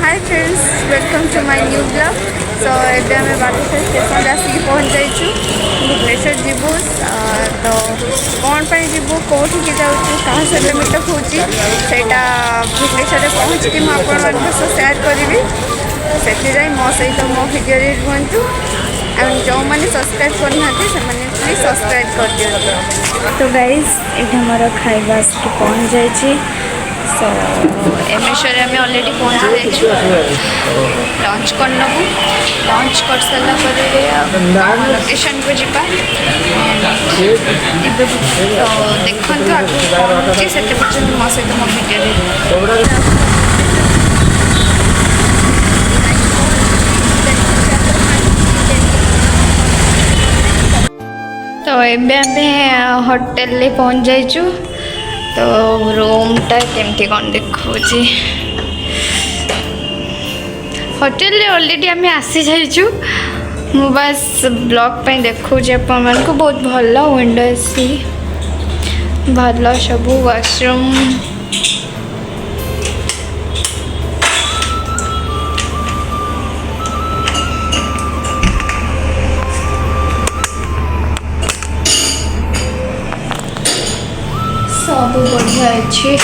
Hi friends, welcome to my new blog. So एबे आम Baleshwar station आसिक पहुँच जाइछु। भुवनेश्वर जीवु तो कौन पर जीवु कौटी की जाऊँ क्या सहित मीटअप होची सेटा भुवनेश्वर पहुँच कि मुझे सेयार करी से मो सहित मो भिडियो रुहतु एंड जो मैंने सब्सक्राइब करना प्लीज सब्सक्राइब कर दिखाँ। तो गाइज ये मोर खाଇବା आसिक पहुँच जाइए। सो एमेश्वर आम अलरेडी पहुँची जाइए। लंच कर नबू लंच कर सारा लोकेशन को जीवा तो देखु आगे पहुँचे से मो सहित मो भिडियो। तो एबे आम होटेल पहुँच जाइचु। तो रूमटा केमती कौन देखा होटेल ऑलरेडी आम आसी जाइचु। मु बस ब्लॉग पे देखुची अपन को बहुत भल विंडो एसी भल सब वाशरूम सब बढ़िया अच्छे।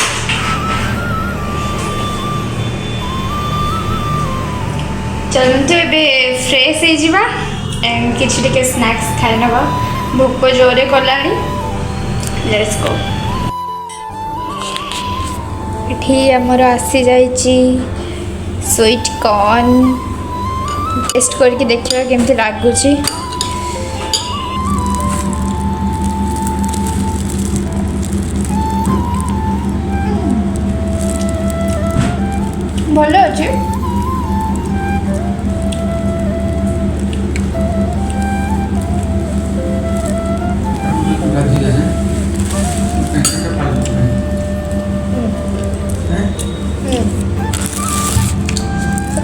चलते ए फ्रेश हो एंड किसी स्नैक्स खाई नवा भोक जोरे कला। Let's go. ये आमर आसी जाइए स्वीट कॉर्न टेस्ट करके देखिए केमती लगुच। भल अच्छे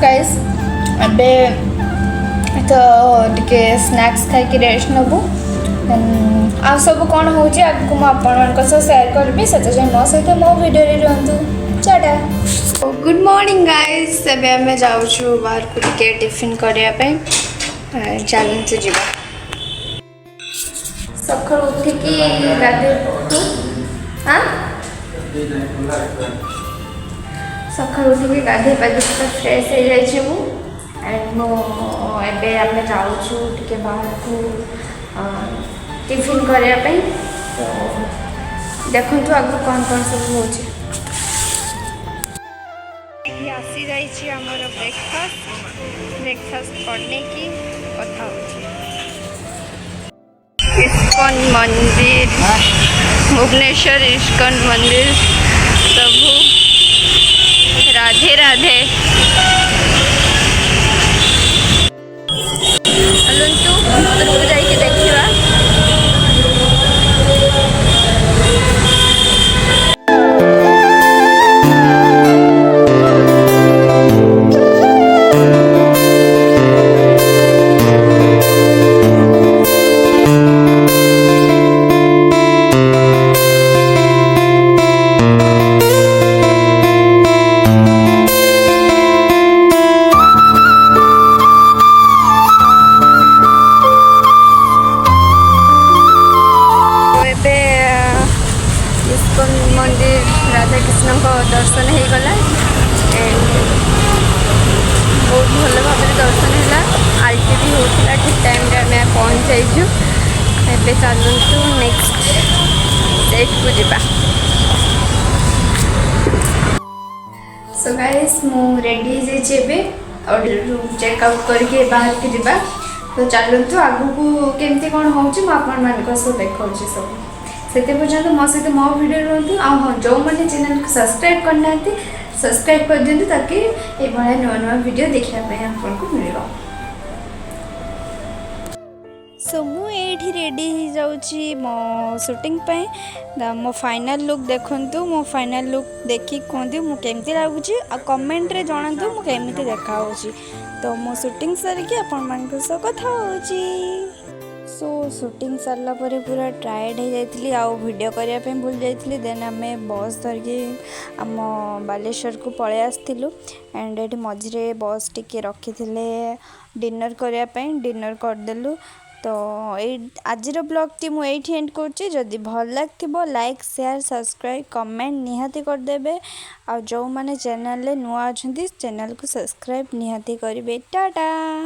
गाइस अबे तो टिके स्नैक्स खाई रेस्ट नबू आ सब कौन हो आगे मुझे सेयार करी से मो सहित मो भिडियो रुहतु। टाटा। Good morning guys. एबे आम जाऊँ बाहर को टिके टिफिन करने चलते जीवा। सकाल उठिकी गाधे हाँ सकाल उठिकी गाधे पाधे फ्रेश हो जाइए मु एंड मुझे आम जाऊँ टिके बाहर को टिफिन करने। तो देखु आग कौन कौन सब हो आसी जाइए आमर ब्रेकफास्ट करने की कथा हो। इस्कॉन मंदिर भुवनेश्वर इस्कॉन मंदिर प्रभु राधे राधे। चलतु जाइए देखा। मंदिर राधा कृष्ण को दर्शन हो गला एंड बहुत भल भाव दर्शन है। आरती भी होता ठीक टाइम आम पहुँच जाइए। एबे चलतु नेक्स्ट सेट को जीवा। सो गाइस मु रेडी हो और रूम चेकआउट करके बाहर के जीवा। तो चलतु आगू को केमती कौन हो सब देखा सब से पर्यंत मो सहित मो भिडियो रुहतु। हाँ जो मैंने चैनल को सब्सक्राइब करना सब्सक्राइब कर दिंतु ताकि ये नुआ नुआ वीडियो देखापी आपको मिल। सो मुझे रेडी हो जाऊँगी मो शूटिंग मो फाइनल लुक देखु। मो फाइनल लुक देखिए कहतु मुझे लगुच कमेंट रे जनातु मुझे देखा। तो मो शूटिंग सारिकी आपण मान कथा हो। सो सुटिंग सरला पूरा टायर्ड हो जाइली आउ वीडियो करने भूल जाइली देन आम बस धरिकी आम बालेश्वर को पलि आसलु एंड ये मझे बस टिके रखी डिनर करने डिनर करदेलु तो आज ब्लॉग टी मुझे एंड करुँची भल लगे लाइक शेयर सब्सक्राइब कमेंट निहाती करदे आ जो मैंने चैनल नुआ अच्छा चैनल को सब्सक्राइब निहाती करेंगे टाटा।